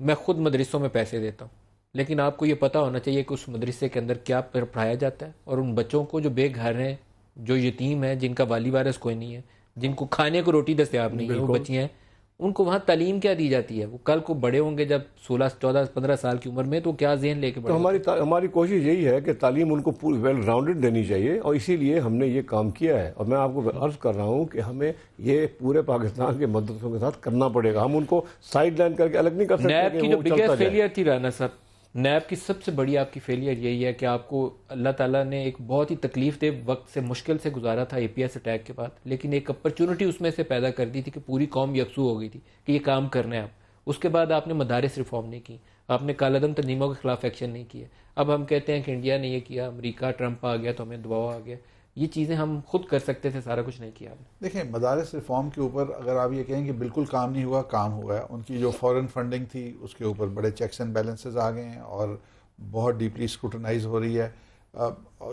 میں خود مدرسوں میں پیسے دیتا ہوں، لیکن آپ کو یہ پتہ ہونا چاہیے کہ اس مدرسے کے اندر کیا پڑھایا جاتا ہے، اور ان بچوں کو جو بے گھر ہیں، جو یتیم ہیں، جن کا والی وارث کوئی نہیں ہے، جن کو کھانے کو روٹی دستیاب نہیں ہے، وہ بچیاں ہیں، ان کو وہاں تعلیم کیا دی جاتی ہے؟ وہ کل کو بڑے ہوں گے جب 16, 14, 15 سال کی عمر میں، تو کیا ذہن لے کے بڑھے؟ تو ہماری کوشش یہی ہے کہ تعلیم ان کو ویل راؤنڈڈ دینی چاہیے، اور اسی لیے ہم نے یہ کام کیا ہے۔ اور میں آپ کو عرض کر رہا ہوں کہ ہمیں یہ پورے پاکستان کے مدرسوں کے ساتھ کرنا پڑے گا، ہم ان کو سائڈ لائن کر کے الگ نہیں کر سکتے۔ نیب کی جو بگیسٹ فیلئر تھی رانا صاحب، نیب کی سب سے بڑی آپ کی فیلئر یہی ہے کہ آپ کو اللہ تعالیٰ نے ایک بہت ہی تکلیف دہ وقت سے مشکل سے گزارا تھا APS اٹیک کے بعد، لیکن ایک اپرچونٹی اس میں سے پیدا کر دی تھی کہ پوری قوم یکسو ہو گئی تھی کہ یہ کام کرنا ہے آپ۔ اس کے بعد آپ نے مدارس ریفارم نہیں کی، آپ نے کالعدم تنظیموں کے خلاف ایکشن نہیں کیے۔ اب ہم کہتے ہیں کہ انڈیا نے یہ کیا، امریکہ ٹرمپ آ گیا تو ہمیں دباؤ آ گیا، یہ چیزیں ہم خود کر سکتے تھے، سارا کچھ نہیں کیا ہم نے۔ دیکھیں، مدارس ریفارم کے اوپر اگر آپ یہ کہیں کہ بالکل کام نہیں ہوا، کام ہوا ہے۔ ان کی جو فورن فنڈنگ تھی اس کے اوپر بڑے چیکس اینڈ بیلنسز آ گئے ہیں، اور بہت ڈیپلی اسکروٹنائز ہو رہی ہے۔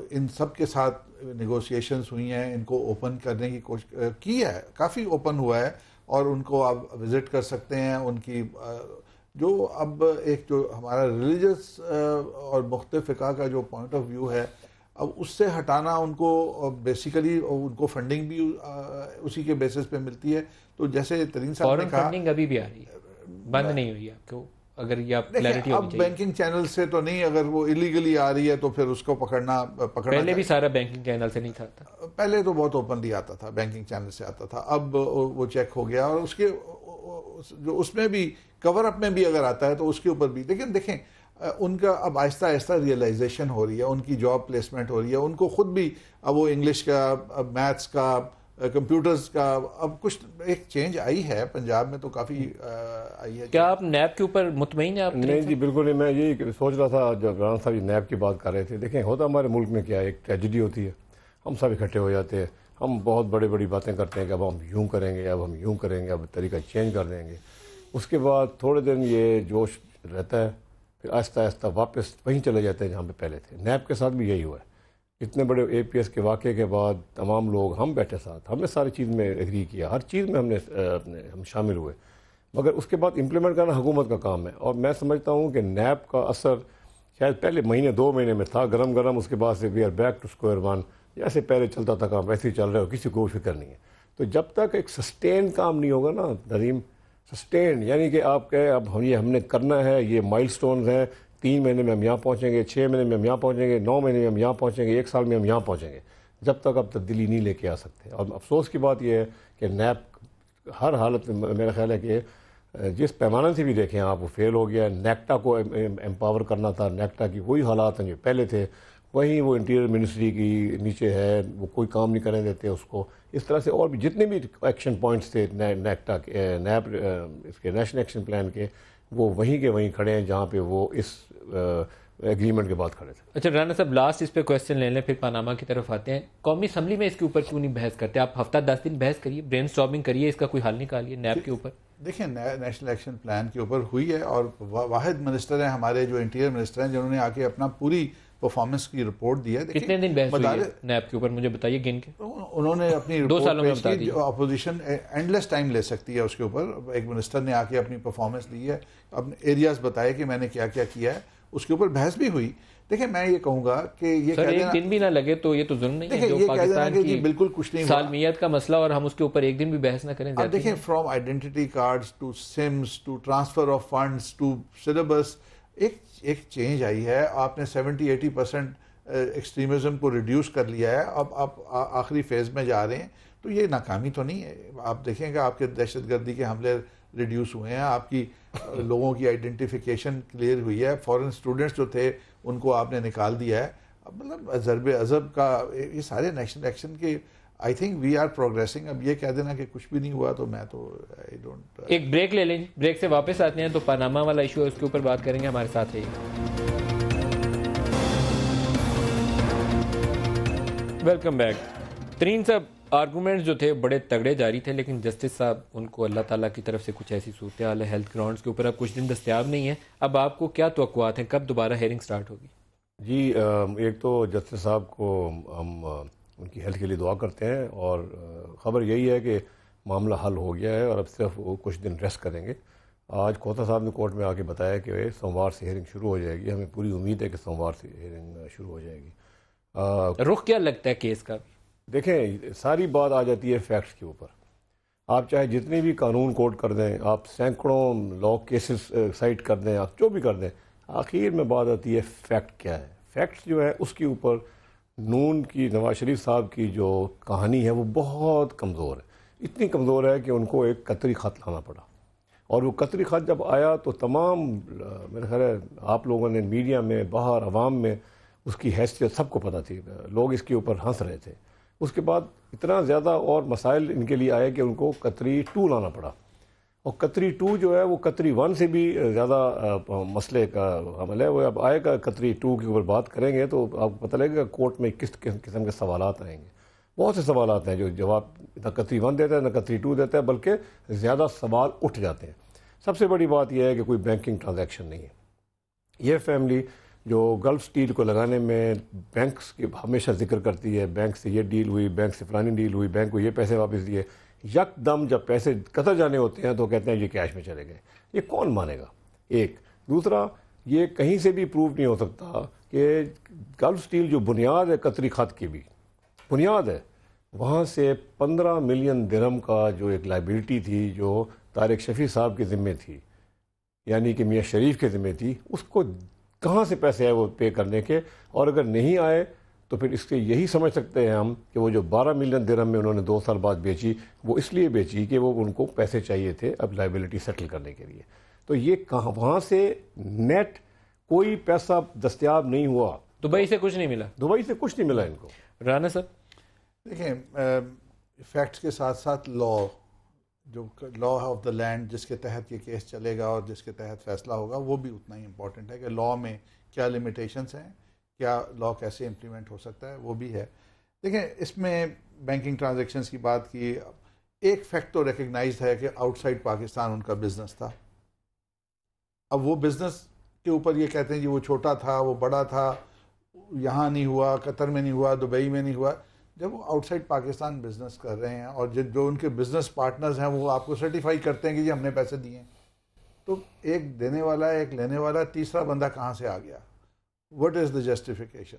ان سب کے ساتھ نیگوسیشنز ہوئی ہیں، ان کو اوپن کرنے کی کوشش کی ہے، کافی اوپن ہوا ہے، اور ان کو آپ وزٹ کر سکتے ہیں، ان کی جو اب ایک جو ہمارا ریلیجس اور مختلف فقہ کا جو پوائنٹ آف ویو ہے اب اس سے ہٹانا ان کو بیسیکلی ان کو فنڈنگ بھی اسی کے بیسس پہ ملتی ہے. تو جیسے ترین صاحب نے کہا فنڈنگ ابھی بھی آ رہی ہے, بند نہیں ہوئی آپ کو, اگر یہ آپ کلیئرٹی اب بینکنگ چینل سے تو نہیں, اگر وہ ایلیگلی آ رہی ہے تو پھر اس کو پکڑنا پہلے بھی سارا بینکنگ چینل سے نہیں تھا, پہلے تو بہت اوپنلی آتا تھا, بینکنگ چینل سے آتا تھا, اب وہ چیک ہو گیا. اور اس کے جو اس میں بھی کور اپ میں بھی اگر آتا ہے تو اس کے اوپر بھی, لیکن دیکھیں ان کا اب آہستہ آہستہ ریئلائزیشن ہو رہی ہے, ان کی جاب پلیسمنٹ ہو رہی ہے, ان کو خود بھی اب وہ انگلش کا, میتھس کا, کمپیوٹرز کا, اب کچھ ایک چینج آئی ہے پنجاب میں تو کافی آئی ہے. کیا آپ نیب کے اوپر مطمئن ہیں آپ؟ نہیں جی بالکل نہیں, میں یہی سوچ رہا تھا جب عمران صاحب نیب کی بات کر رہے تھے. دیکھیں ہوتا ہمارے ملک میں کیا ایک ٹریجڈی ہوتی ہے, ہم سب اکٹھے ہو جاتے ہیں, ہم بہت بڑی باتیں کرتے ہیں کہ اب ہم یوں کریں گے, اب ہم یوں کریں گے, اب طریقہ چینج کر دیں گے. اس کے بعد تھوڑے دن یہ جوش رہتا ہے, پھر آہستہ آہستہ واپس وہیں چلے جاتے ہیں جہاں پہ پہلے تھے. نیب کے ساتھ بھی یہی ہوا ہے. اتنے بڑے اے پی ایس کے واقعے کے بعد تمام لوگ ہم بیٹھے ساتھ, ہم نے ساری چیز میں ایگری کیا, ہر چیز میں ہم شامل ہوئے, مگر اس کے بعد امپلیمنٹ کرنا حکومت کا کام ہے. اور میں سمجھتا ہوں کہ نیب کا اثر شاید پہلے مہینے 2 مہینے میں تھا گرم, اس کے بعد سے we are back to square one, جیسے پہلے چلتا تھا کام ویسے ہی چل رہا ہے, کسی کو فکر نہیں ہے. تو جب تک ایک سسٹین کام نہیں ہوگا نا ندیم, سسٹین یعنی کہ آپ کہے اب ہم نے کرنا ہے, یہ مائل سٹونز ہیں, 3 مہینے میں ہم یہاں پہنچیں گے, 6 مہینے میں ہم یہاں پہنچیں گے, 9 مہینے میں ہم یہاں پہنچیں گے, 1 سال میں ہم یہاں پہنچیں گے, جب تک اب تبدیلی نہیں لے کے آ سکتے. اور افسوس کی بات یہ ہے کہ نیب ہر حالت میں میرا خیال ہے کہ جس پیمانے سے بھی دیکھیں آپ وہ فیل ہو گیا. نیکٹا کو امپاور کرنا تھا, نیکٹا کی وہی حالات ہیں جو پہلے تھے, وہیں وہ انٹیریئر منسٹری کی نیچے ہے, وہ کوئی کام نہیں کرنے دیتے اس کو. اس طرح سے اور بھی جتنے بھی ایکشن پوائنٹس تھے نیکٹا کے, نیب اس کے نیشنل ایکشن پلان کے, وہ وہیں کے وہیں کھڑے ہیں جہاں پہ وہ اس ایگریمنٹ کے بعد کھڑے تھے. اچھا رانا صاحب لاسٹ اس پہ کویسچن لے لیں, پھر پاناما کی طرف آتے ہیں. قومی اسمبلی میں اس کے اوپر کیوں نہیں بحث کرتے آپ؟ ہفتہ 10 دن بحث کریے, برین اسٹارمنگ کریے, اس کا کوئی حل نکالیے نیب کے اوپر. دیکھیں نیشنل ایکشن پلان کے اوپر ہوئی ہے, اور واحد منسٹر ہیں ہمارے جو انٹیریئر منسٹر ہیں جنہوں نے آ کے اپنا پوری پرفارمنس کی رپورٹ دی ہے. کتنے دن بحث ہوئی ہے نیب کے اوپر مجھے بتائیے گن کے. انہوں نے اپنی 2 سالوں میں رپورٹ کی, اپوزیشن اینڈلیس ٹائم لے سکتی ہے اس کے اوپر. ایک منسٹر نے آ کے اپنی پرفارمنس دی ہے, اپنے ایریاز بتائے کہ میں نے کیا کیا کیا ہے, اس کے اوپر بحث بھی ہوئی. دیکھیں میں یہ کہوں گا کہ یہ سر ایک دن بھی نہ لگے تو یہ تو ظلم نہیں ہے جو پاکستان کی بالکل کچھ نہیں سالمیت کا مسئلہ, اور ہم اس کے اوپر ایک دن بھی بحث نہ کریں. اب دیکھیں from identity cards to SIMs to transfer of funds to syllabus ایک چینج آئی ہے. آپ نے 70-80% ایکسٹریمزم کو ریڈیوس کر لیا ہے, اب آپ آخری فیز میں جا رہے ہیں. تو یہ ناکامی تو نہیں ہے. آپ دیکھیں کہ آپ کے دہشت گردی کے حملے ریڈیوس ہوئے ہیں, آپ کی لوگوں کی آئیڈینٹیفیکیشن کلیئر ہوئی ہے, فورن اسٹوڈنٹس جو تھے ان کو آپ نے نکال دیا ہے. مطلب ضرب عذب کا یہ سارے نیشنل ایکشن کے I think we are progressing. اب یہ کہہ دینا کہ کچھ بھی نہیں ہوا تو میں تو آئی ڈونٹ. ایک بریک لے لیں, بریک سے واپس آتے ہیں تو پاناما والا ایشو ہے اس کے اوپر بات کریں گے. ہمارے ساتھ ہے ویلکم بیک. ترین صاحب آرگومنٹس جو تھے بڑے تگڑے جاری تھے, لیکن جسٹس صاحب ان کو اللہ تعالیٰ کی طرف سے کچھ ایسی صورتحال ہے ہیلتھ گراؤنڈس کے اوپر اب کچھ دن دستیاب نہیں ہے. اب آپ کو کیا توقعات ہیں, کب دوبارہ ہیئرنگ سٹارٹ ہوگی؟ جی ایک تو جسٹس صاحب کو ہم ان کی ہیلتھ کے لیے دعا کرتے ہیں, اور خبر یہی ہے کہ معاملہ حل ہو گیا ہے اور اب صرف وہ کچھ دن ریسٹ کریں گے. آج کوتا صاحب نے کورٹ میں آ کے بتایا کہ سوموار سے ہیئرنگ شروع ہو جائے گی. ہمیں پوری امید ہے کہ سوموار سے ہیئرنگ شروع ہو جائے گی. رخ کیا لگتا ہے کیس کا؟ دیکھیں ساری بات آ جاتی ہے فیکٹس کے اوپر. آپ چاہے جتنی بھی قانون کوٹ کر دیں, آپ سینکڑوں لا کیسز سائٹ کر دیں, آپ جو بھی کر دیں, آخر میں بات آتی ہے فیکٹ کیا ہے. فیکٹس جو ہے اس کے اوپر نون کی نواز شریف صاحب کی جو کہانی ہے وہ بہت کمزور ہے. اتنی کمزور ہے کہ ان کو ایک قطری خط لانا پڑا, اور وہ قطری خط جب آیا تو تمام میرے خیال ہے آپ لوگوں نے میڈیا میں, باہر عوام میں اس کی حیثیت سب کو پتہ تھی, لوگ اس کے اوپر ہنس رہے تھے. اس کے بعد اتنا زیادہ اور مسائل ان کے لیے آئے کہ ان کو قطری 2 لانا پڑا, اور قطری 2 جو ہے وہ قطری 1 سے بھی زیادہ مسئلے کا حمل ہے. وہ اب آئے گا قطری 2 کے اوپر بات کریں گے تو آپ کو پتہ لگے گا کورٹ میں کس قسم کے سوالات آئیں گے. بہت سے سوالات ہیں جو جواب نہ قطری 1 دیتا ہے نہ قطری 2 دیتا ہے, بلکہ زیادہ سوال اٹھ جاتے ہیں. سب سے بڑی بات یہ ہے کہ کوئی بینکنگ ٹرانزیکشن نہیں ہے. یہ فیملی جو گلف اسٹیل کو لگانے میں بینکس کی ہمیشہ ذکر کرتی ہے, بینک سے یہ ڈیل ہوئی, بینک سے فلانی ڈیل ہوئی, بینک کو یہ پیسے واپس دیے, یک دم جب پیسے قطر جانے ہوتے ہیں تو کہتے ہیں یہ کیش میں چلے گئے. یہ کون مانے گا؟ ایک دوسرا یہ کہیں سے بھی پروو نہیں ہو سکتا کہ گلف اسٹیل جو بنیاد ہے قطری خط کی بھی بنیاد ہے، وہاں سے 15 ملین درہم کا جو ایک لائبلٹی تھی جو طارق شفیع صاحب کے ذمے تھی، یعنی کہ میاں شریف کے ذمے تھی، اس کو کہاں سے پیسے آئے وہ پے کرنے کے؟ اور اگر نہیں آئے تو پھر اس سے یہی سمجھ سکتے ہیں ہم کہ وہ جو 12 ملین درہم میں انہوں نے 2 سال بعد بیچی، وہ اس لیے بیچی کہ وہ ان کو پیسے چاہیے تھے اب لائبلٹی سیٹل کرنے کے لیے۔ تو یہ کہاں وہاں سے نیٹ کوئی پیسہ دستیاب نہیں ہوا، دبئی سے کچھ نہیں ملا، دبئی سے کچھ نہیں ملا ان کو۔ رانا صاحب دیکھیں، فیکٹس کے ساتھ ساتھ جو لا آف دا لینڈ جس کے تحت یہ کیس چلے گا اور جس کے تحت فیصلہ ہوگا، وہ بھی اتنا ہی امپورٹنٹ ہے کہ لا میں کیا لمیٹیشنس ہیں، کیا لا کیسے امپلیمنٹ ہو سکتا ہے، وہ بھی ہے۔ دیکھیں، اس میں بینکنگ ٹرانزیکشنز کی بات کی، ایک فیکٹ تو ریکگنائزڈ ہے کہ آؤٹ سائڈ پاکستان ان کا بزنس تھا۔ اب وہ بزنس کے اوپر یہ کہتے ہیں جی وہ چھوٹا تھا، وہ بڑا تھا، یہاں نہیں ہوا، قطر میں نہیں ہوا، دبئی میں نہیں ہوا۔ جب وہ آؤٹ سائڈ پاکستان بزنس کر رہے ہیں اور جو ان کے بزنس پارٹنرز ہیں وہ آپ کو سرٹیفائی کرتے ہیں کہ جی ہم نے پیسے دیے ہیں، تو ایک دینے والا ایک لینے والا، تیسرا بندہ کہاں سے آ گیا؟ What is the justification?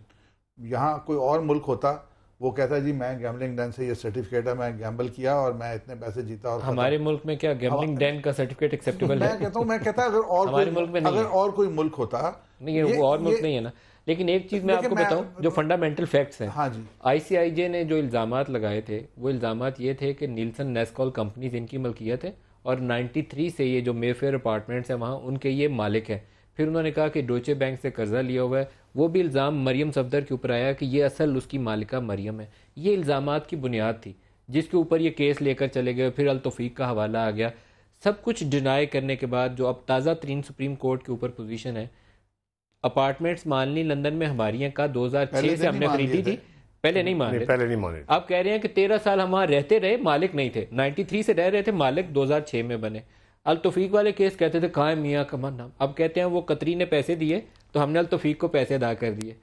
یہاں کوئی اور ملک ہوتا، وہ کہتا ہے جی میں گیمبلنگ ڈین سے یہ سرٹیفکیٹ ہے، میں گیمبل کیا اور میں اتنے پیسے جیتا۔ اور ہمارے ملک میں کیا گیمبلنگ ڈین کا سرٹیفکیٹ ایکسیپٹیبل ہے؟ میں کہتا ہوں، میں کہتا اگر اور کوئی ملک ہوتا، نہیں وہ اور ملک نہیں ہے نا۔ لیکن ایک چیز میں آپ کو بتاؤں جو فنڈامنٹل فیکٹس ہیں، ہاں جی، آئی سی آئی جے نے جو الزامات لگائے تھے وہ الزامات یہ تھے کہ نیلسن نیسکول کمپنیز ان کی ملکیت ہے اور 93 سے یہ جو مے فیئر اپارٹمنٹس ہیں وہاں ان کے یہ مالک ہیں۔ پھر انہوں نے کہا کہ ڈوچے بینک سے قرضہ لیا ہوا ہے، وہ بھی الزام مریم صفدر کے اوپر آیا کہ یہ اصل اس کی مالکہ مریم ہے۔ یہ الزامات کی بنیاد تھی جس کے اوپر یہ کیس لے کر چلے گئے۔ پھر التوفیق کا حوالہ آ گیا۔ سب کچھ ڈینائی کرنے کے بعد جو اب تازہ ترین سپریم کورٹ کے اوپر پوزیشن ہے، اپارٹمنٹس مان لی لندن میں ہماری ہیں کا 2006 سے ہم نے خریدی تھی، پہلے نہیں مان، آپ کہہ رہے ہیں کہ 13 سال ہم وہاں رہتے رہے، مالک نہیں تھے، 93 سے رہ رہے تھے، مالک 2006 میں بنے۔ التوفیق والے کیس کہتے تھے کہاں ہے میاں کا نام، اب کہتے ہیں وہ قطری نے پیسے دیے تو ہم نے التوفیق کو پیسے ادا کر دیے۔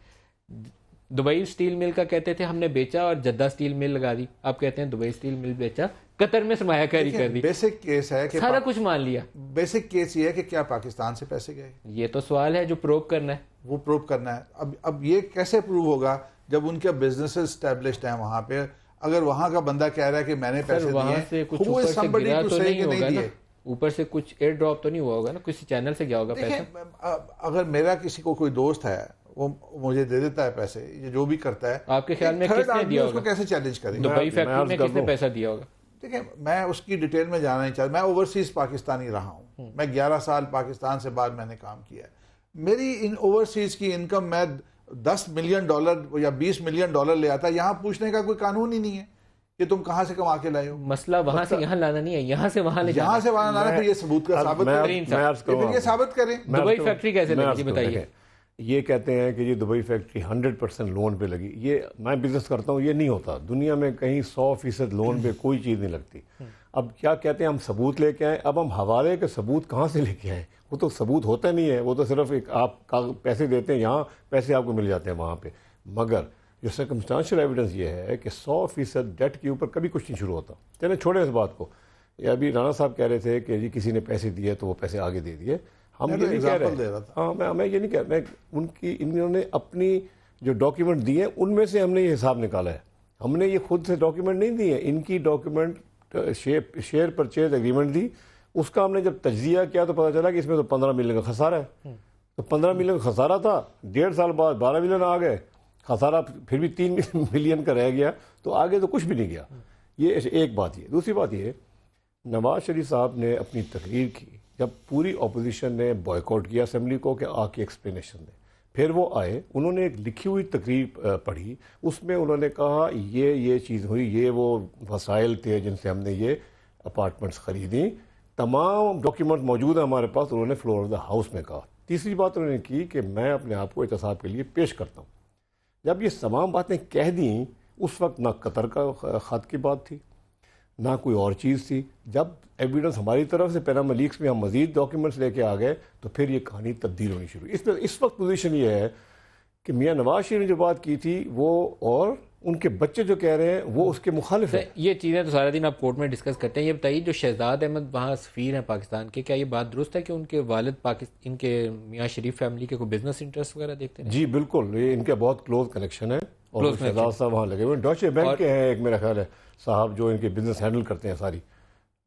دبئی اسٹیل مل کا کہتے تھے ہم نے بیچا اور جدہ اسٹیل مل لگا دی، اب کہتے ہیں دبئی اسٹیل مل بیچا، قطر میں سرمایہ کاری کر دی۔ بیسک کیس ہے کہ سارا کچھ مان لیا۔ بیسک کیس یہ ہے کہ کیا پاکستان سے پیسے گئے؟ یہ تو سوال ہے جو پروو کرنا ہے، وہ پروو کرنا ہے۔ اب یہ کیسے پروو ہوگا جب ان کے بزنس اسٹیبلشڈ ہیں وہاں پہ؟ اگر وہاں کا بندہ کہہ رہا ہے کہ میں نے پیسے دیے، اوپر سے کچھ ایئر ڈراپ تو نہیں ہوا ہوگا نا، کسی چینل سے گیا ہوگا پیسہ؟ اگر میرا کسی کو کوئی دوست ہے وہ مجھے دے دیتا ہے پیسے، یہ جو بھی کرتا ہے، آپ کے خیال میں کس نے دیا ہوگا؟ اس کو کیسے چیلنج کریں؟ دبئی فیکٹری میں کس نے پیسہ دیا ہوگا؟ دیکھیں، میں اس کی ڈیٹیل میں جانا نہیں چاہتا۔ میں اوورسیز پاکستانی رہا ہوں، میں 11 سال پاکستان سے بعد میں نے کام کیا ہے۔ میری ان اوورسیز کی انکم میں $10 ملین یا $20 ملین لے آتا، یہاں پوچھنے کا کوئی قانون ہی نہیں ہے کہ تم کہاں سے کما کے لائے ہو۔ مسئلہ وہاں سے یہاں لانا نہیں ہے، یہاں سے وہاں لے جانا، یہاں سے وہاں لانا، پھر یہ ثبوت کا ثابت کریں، یہ ثابت کریں۔ دبئی فیکٹری کیسے لگی جی بتائیے؟ یہ کہتے ہیں کہ یہ دبئی فیکٹری 100% لون پہ لگی۔ یہ میں بزنس کرتا ہوں، یہ نہیں ہوتا دنیا میں کہیں 100% لون پہ کوئی چیز نہیں لگتی۔ اب کیا کہتے ہیں ہم ثبوت لے کے آئیں، اب ہم حوالے کے ثبوت کہاں سے لے کے آئیں؟ وہ تو ثبوت ہوتا نہیں ہے، وہ تو صرف ایک آپ پیسے دیتے ہیں، یہاں پیسے آپ کو مل جاتے ہیں وہاں پہ۔ مگر جو سرکمسٹانشل ایویڈنس یہ ہے کہ 100% ڈیٹ کے اوپر کبھی کچھ نہیں شروع ہوتا۔ چلیں چھوڑیں اس بات کو، یہ ابھی رانا صاحب کہہ رہے تھے کہ جی کسی نے پیسے دیے تو وہ پیسے آگے دے دیے، ہم یہ نہیں کہہ رہے۔ ہاں میں یہ نہیں کہہ رہا، انہوں نے اپنی جو ڈاکیومنٹ دیے ان میں سے ہم نے یہ حساب نکالا ہے، ہم نے یہ خود سے ڈاکیومنٹ نہیں دیے، ان کی ڈاکیومنٹ شیئر پرچیز ایگریمنٹ دی، اس کا ہم نے جب تجزیہ کیا تو پتہ چلا کہ اس میں تو 15 ملین کا خسارہ ہے۔ تو 15 ملین کا خسارہ تھا، 1.5 سال بعد 12 ملین آ گئے، خسارہ پھر بھی 3 ملین کا رہ گیا، تو آگے تو کچھ بھی نہیں گیا۔ یہ ایک بات یہ۔ دوسری بات یہ، نواز شریف صاحب نے اپنی تقریر کی جب پوری اپوزیشن نے بائیکاٹ کیا اسمبلی کو کہ آ کے ایکسپلینیشن دیں، پھر وہ آئے، انہوں نے ایک لکھی ہوئی تقریر پڑھی، اس میں انہوں نے کہا یہ چیز ہوئی، یہ وہ وسائل تھے جن سے ہم نے یہ اپارٹمنٹس خریدیں، تمام ڈاکیومنٹ موجود ہیں ہمارے پاس، انہوں نے فلور آف دا ہاؤس میں کہا۔ تیسری بات انہوں نے کی کہ میں اپنے آپ کو احتساب کے لیے پیش کرتا ہوں۔ جب یہ تمام باتیں کہہ دیں، اس وقت نہ قطر کا خط کی بات تھی، نہ کوئی اور چیز تھی۔ جب ایویڈنس ہماری طرف سے پیناما لیکس میں ہم مزید ڈاکیومنٹس لے کے آ گئے تو پھر یہ کہانی تبدیل ہونی شروع۔ اس وقت پوزیشن یہ ہے کہ میاں نواز شریف نے جو بات کی تھی وہ اور ان کے بچے جو کہہ رہے ہیں وہ اس کے مخالف ہیں. یہ چیزیں تو سارا دن آپ کورٹ میں ڈسکس کرتے ہیں. یہ بتائیے جو شہزاد احمد وہاں سفیر ہیں پاکستان کے, کیا یہ بات درست ہے کہ ان کے والد ان کے میاں شریف فیملی کے کوئی بزنس انٹرسٹ وغیرہ دیکھتے ہیں؟ جی بالکل, یہ ان کا بہت کلوز کنیکشن ہے اور شہزاد صاحب وہاں لگے ہوئے. ڈوچے بینک کے ہیں ایک میرا خیال ہے صاحب جو ان کے بزنس ہینڈل کرتے ہیں ساری.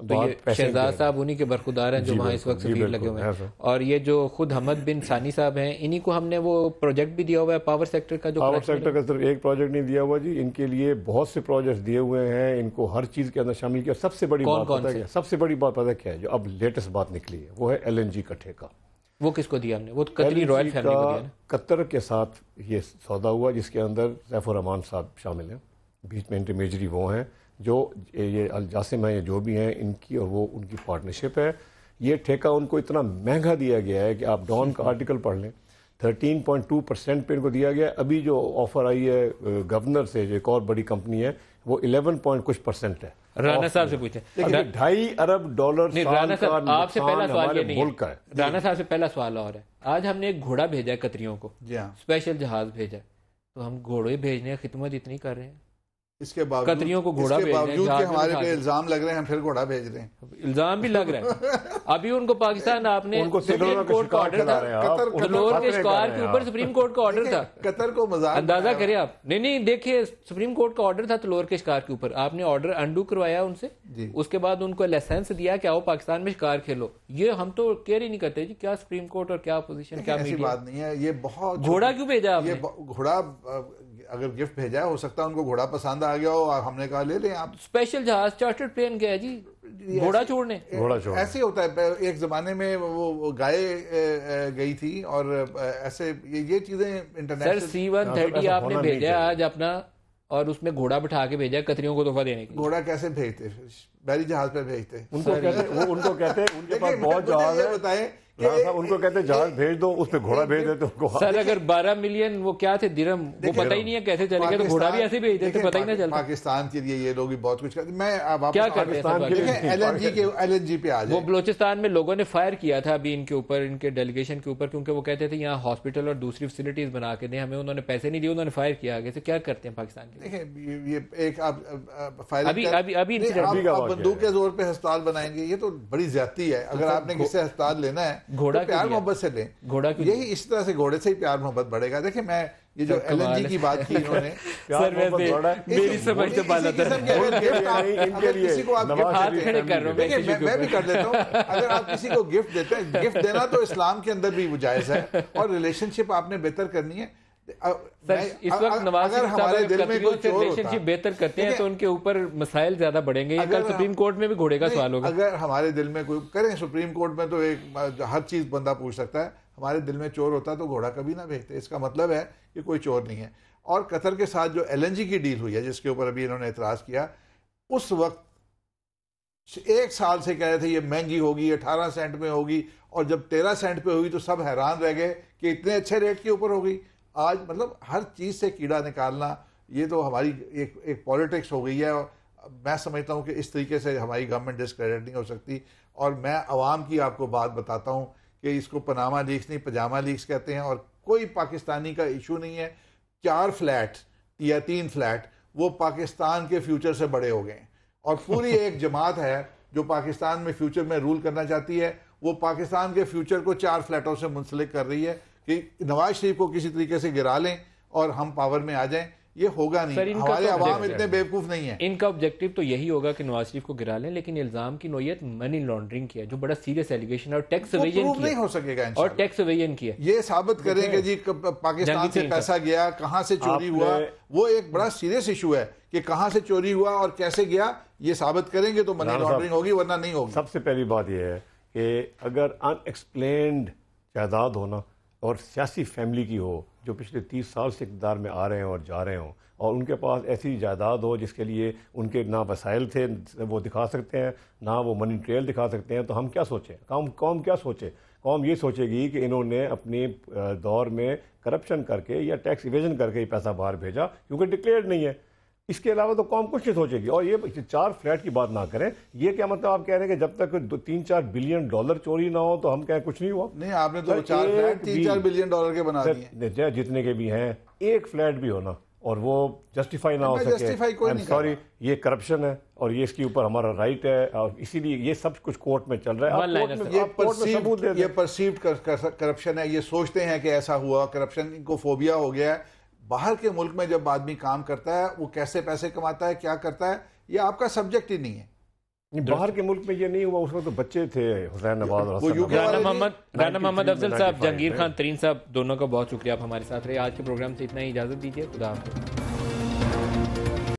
تو یہ شہزاد صاحب انہی کے برخدار ہیں جو وہاں اس وقت سفیر لگے ہوئے ہیں. اور یہ جو خود حمد بن ثانی صاحب ہیں, انہی کو ہم نے وہ پروجیکٹ بھی دیا ہوا ہے پاور سیکٹر کا. جو پاور سیکٹر کا صرف ایک پروجیکٹ نہیں دیا ہوا جی, ان کے لیے بہت سے پروجیکٹس دیے ہوئے ہیں. ان کو ہر چیز کے اندر شامل کیا. سب سے بڑی بات پتہ ہے, سب سے بڑی بات پتہ کیا ہے جو اب لیٹسٹ بات نکلی ہے, وہ ہے LNG کا ٹھیکہ. وہ کس کو دیا ہم نے؟ وہ قطری رائل فیملی کو دیا نا. قطر کے ساتھ یہ سودا ہوا جس کے اندر سیف الرحمان صاحب شامل ہیں, بیچ میں انٹرمیجری وہ ہیں جو یہ الجاسم ہیں, یہ جو بھی ہیں ان کی اور وہ ان کی پارٹنرشپ ہے. یہ ٹھیکہ ان کو اتنا مہنگا دیا گیا ہے کہ آپ ڈان کا آرٹیکل پڑھ لیں, 13.2% پہ ان کو دیا گیا. ابھی جو آفر آئی ہے گورنر سے, جو ایک اور بڑی کمپنی ہے, وہ 11% ہے. رانا صاحب سے پوچھیں, $2.5 ارب رانا صاحب آپ سے پہلا سوال یہ نہیں ملک کا ہے. رانا صاحب سے پہلا سوال اور ہے, آج ہم نے ایک گھوڑا بھیجا ہے قطریوں کو, جی ہاں, اسپیشل جہاز بھیجا ہے, تو ہم گھوڑے بھیجنے کی خدمت اتنی کر رہے ہیں. اس کے باوجود قطریوں کو گھوڑا بھیج رہے ہیں, کہ ہمارے پہ الزام لگ رہے ہیں, ہم پھر گھوڑا بھیج رہے ہیں. الزام بھی لگ رہا ہے. ابھی ان کو پاکستان آپ نے سپریم کورٹ کا آرڈر تھا, دلور کے شکار کے اوپر سپریم کورٹ کا آرڈر تھا. قطر کو مذاق اندازہ کریں آپ. نہیں دیکھیے, سپریم کورٹ کا آرڈر تھا تلور کے شکار کے اوپر, آپ نے آرڈر انڈو کروایا ان سے, اس کے بعد ان کو لائسنس دیا کہ آؤ پاکستان میں شکار کھیلو. یہ ہم تو کیئر ہی نہیں کرتے جی, کیا سپریم کورٹ اور کیا اپوزیشن, کیا ایسی بات نہیں ہے. یہ بہت گھوڑا کیوں بھیجا آپ نے؟ گھوڑا اگر گفٹ بھیجا ہے, ہو سکتا ہے ان کو گھوڑا پسند آ گیا ہو, ہم نے کہا لے لیں آپ. اسپیشل جہاز چارٹرڈ پلین گیا جی گھوڑا چھوڑنے. ایسے ہوتا ہے. ایک زمانے میں وہ گائے گئی تھی, اور ایسے یہ چیزیں انٹرنیشنل. سر C-130 آپ نے بھیجا آج اپنا, اور اس میں گھوڑا بٹھا کے بھیجا قطریوں کو تحفہ دینے کے لیے. گھوڑا کیسے بھیجتے؟ بحری جہاز پہ بھیجتے. ان کو کہتے ہیں ان کے پاس بہت جہاز ہے, بتائیں ان کو کہتے ہیں جہاز بھیج دو, اس پہ گھوڑا بھیج دیتے ان کو. سر اگر 12 ملین وہ کیا تھے درہم, وہ پتہ ہی نہیں ہے کیسے چلے گئے, تو گھوڑا بھی ایسے بھیج دیتے, پتہ ہی نہ چلتا. پاکستان کے لیے یہ لوگ بھی بہت کچھ کرتے. میں اب کیا کرتے ہیں LNG پہ آ جائیں. وہ بلوچستان میں لوگوں نے فائر کیا تھا ابھی ان کے اوپر, ان کے ڈیلیگیشن کے اوپر, کیونکہ وہ کہتے تھے یہاں ہاسپٹل اور دوسری فیسلٹیز بنا کے دیں ہمیں. انہوں نے پیسے نہیں دیے, انہوں نے فائر کیا آگے سے. کیا کرتے ہیں پاکستان کے؟ دیکھیں یہ ایک آپ ابھی بندوق کے زور پہ ہسپتال بنائیں گے, یہ تو بڑی زیادتی ہے. اگر آپ نے کسی سے ہسپتال لینا ہے, گھوڑا پیار محبت سے لیں. یہی اس طرح سے گھوڑے سے ہی پیار محبت بڑھے گا. دیکھیں میں یہ جو LNG کی بات کی انہوں نے, میری سمجھ سے بات آتا ہے, میں بھی کر دیتا ہوں. اگر آپ کسی کو گفٹ دیتے ہیں, گفٹ دینا تو اسلام کے اندر بھی جائز ہے, اور ریلیشن شپ آپ نے بہتر کرنی ہے. اس وقت نواز شریف صاحب ریلیشن شپ بہتر کرتے ہیں تو ان کے اوپر مسائل زیادہ بڑھیں گے. کل سپریم کورٹ میں بھی گھوڑے کا سوال ہوگا. اگر ہمارے دل میں کوئی کریں, سپریم کورٹ میں تو ایک ہر چیز بندہ پوچھ سکتا ہے. ہمارے دل میں چور ہوتا تو گھوڑا کبھی نہ بھیجتے. اس کا مطلب ہے کہ کوئی چور نہیں ہے. اور قطر کے ساتھ جو LNG کی ڈیل ہوئی ہے, جس کے اوپر ابھی انہوں نے اعتراض کیا, اس وقت 1 سال سے کہہ رہے تھے یہ مہنگی ہوگی, 18 سینٹ میں ہوگی, اور جب 13 سینٹ پہ ہوئی تو سب حیران رہ گئے کہ اتنے اچھے ریٹ کے اوپر ہو گئی. آج مطلب ہر چیز سے کیڑا نکالنا, یہ تو ہماری ایک پالیٹکس ہو گئی ہے. میں سمجھتا ہوں کہ اس طریقے سے ہماری گورنمنٹ ڈسکریڈٹ نہیں ہو سکتی. اور میں عوام کی آپ کو بات بتاتا ہوں کہ اس کو پاناما لیکس نہیں, پجامہ لیکس کہتے ہیں, اور کوئی پاکستانی کا ایشو نہیں ہے. 4 فلیٹ یا 3 فلیٹ وہ پاکستان کے فیوچر سے بڑے ہو گئے ہیں, اور پوری ایک جماعت ہے جو پاکستان میں فیوچر میں رول کرنا چاہتی ہے. وہ پاکستان کے فیوچر کو 4 فلیٹوں سے منسلک کر رہی ہے کہ نواز شریف کو کسی طریقے سے گرا لیں اور ہم پاور میں آ جائیں. یہ ہوگا نہیں. ہمارے عوام اتنے بیوقوف نہیں ہیں. ان کا آبجیکٹو تو یہی ہوگا کہ نواز شریف کو گرا لیں, لیکن الزام کی نوعیت منی لانڈرنگ کی ہے, جو بڑا سیریس ایلیگیشن ہے, اور ٹیکس ایویژن کی نہیں ہو سکے گا. اور ٹیکس ایویژن کی ہے. یہ ثابت کریں کہ جی پاکستان سے پیسہ گیا, کہاں سے چوری ہوا, وہ ایک بڑا سیریس ایشو ہے کہ کہاں سے چوری ہوا اور کیسے گیا. یہ ثابت کریں گے تو منی لانڈرنگ ہوگی, ورنہ نہیں ہوگی. سب سے پہلی بات یہ ہے کہ اگر ان ایکسپلینڈ جائیداد ہونا اور سیاسی فیملی کی ہو جو پچھلے 30 سال سے اقتدار میں آ رہے ہیں اور جا رہے ہوں, اور ان کے پاس ایسی جائیداد ہو جس کے لیے ان کے نہ وسائل تھے وہ دکھا سکتے ہیں, نہ وہ منی ٹریل دکھا سکتے ہیں, تو ہم کیا سوچیں؟ قوم کیا سوچے؟ قوم یہ سوچے گی کہ انہوں نے اپنے دور میں کرپشن کر کے یا ٹیکس ایویژن کر کے یہ پیسہ باہر بھیجا, کیونکہ ڈکلیئرڈ نہیں ہے. اس کے علاوہ تو قوم کچھ نہیں سوچے گی. اور یہ 4 فلیٹ کی بات نہ کریں, یہ کیا مطلب آپ کہہ رہے ہیں کہ جب تک 3-4 بلین ڈالر چوری نہ ہو تو ہم کہیں کچھ نہیں ہوا؟ نہیں, آپ نے تو 4 فلیٹ 3-4 بلین ڈالر کے بنا دیے, جتنے کے بھی ہیں, ایک فلیٹ بھی ہونا اور وہ جسٹیفائی نہ ہو سکے, سوری یہ کرپشن ہے اور یہ اس کے اوپر ہمارا رائٹ ہے, اور اسی لیے یہ سب کچھ کورٹ میں چل رہا ہے. یہ پرسیوڈ کرپشن ہے, یہ سوچتے ہیں کہ ایسا ہوا, کرپشن ان کو فوبیا ہو گیا ہے. باہر کے ملک میں جب آدمی کام کرتا ہے وہ کیسے پیسے کماتا ہے, کیا کرتا ہے, یہ آپ کا سبجیکٹ ہی نہیں ہے. باہر کے ملک میں یہ نہیں ہوا, اس میں تو بچے تھے حسین نواز اور رانا محمد افضل صاحب, جہانگیر خان ترین صاحب, دونوں کا بہت شکریہ, آپ ہمارے ساتھ رہے. آج کے پروگرام سے اتنا ہی, اجازت دیجیے, خدا حافظ.